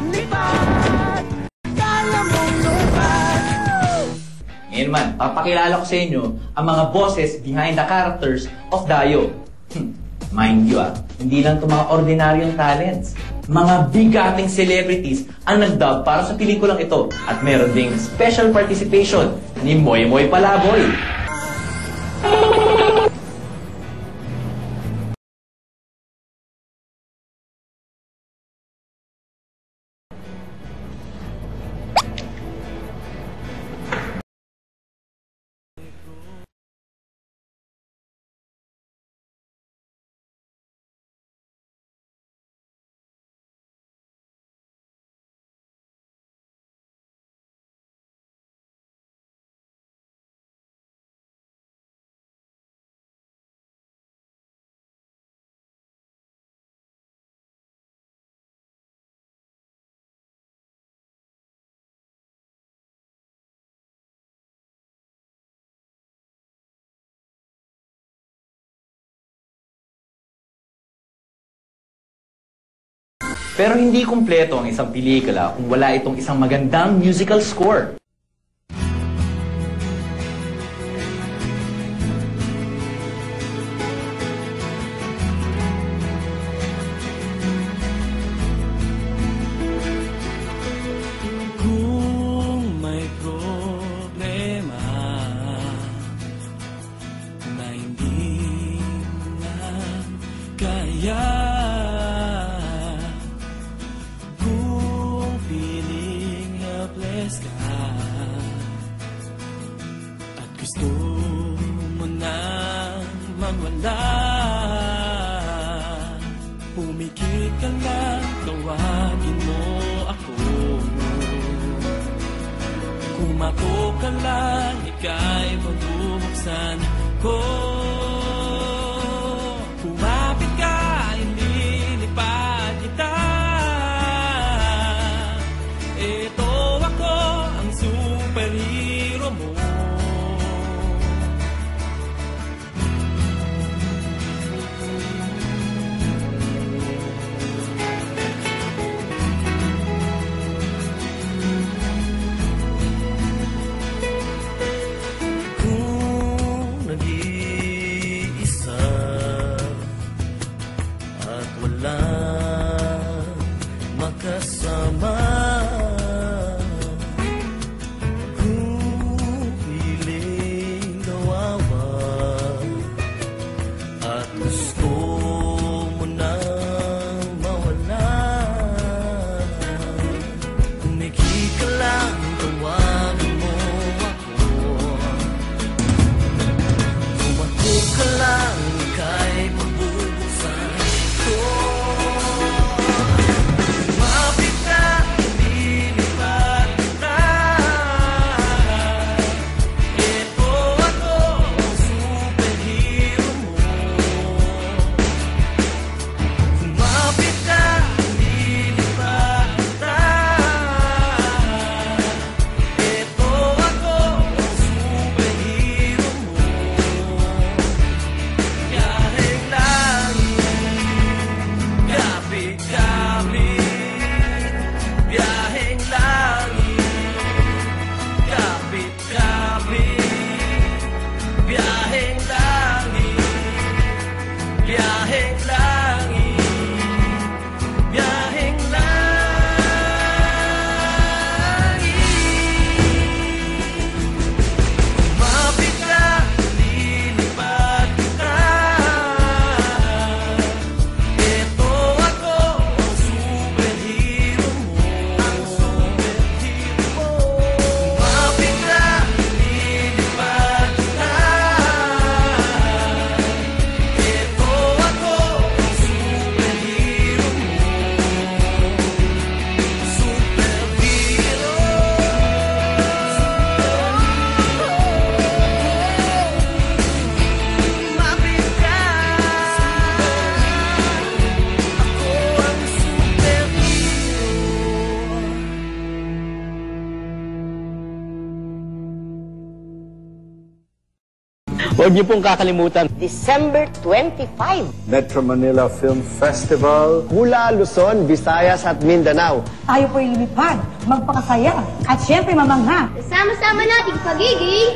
Lipad! Kaya mong lumipad! Ngayon naman, papakilala ko sa inyo ang mga bosses behind the characters of Dayo. Mind you hindi lang itong mga ordinaryong talents. Mga bigating celebrities ang nag-dub para sa pelikulang ito. At meron ding special participation ni Moy Moy Palaboy. Pero hindi kumpleto ang isang pelikula kung wala itong isang magandang musical score. Kung may problema na hindi na kaya, at gusto mo na magwala, pumikit ka lang, tawagin mo ako. Kumako ka lang, ika'y magbubuksan ko. Kumapit ka, ililipad kita. Ito ako, ang superhero mo. Kung nag-iisa at wala makasama, Mapit na, Huwag niyo pong kakalimutan. December 25. Metro Manila Film Festival. Mula Luzon, Visayas at Mindanao. Tayo po'y lumipad, magpakasaya, at syempre mamangha. Sama-sama nating pagiging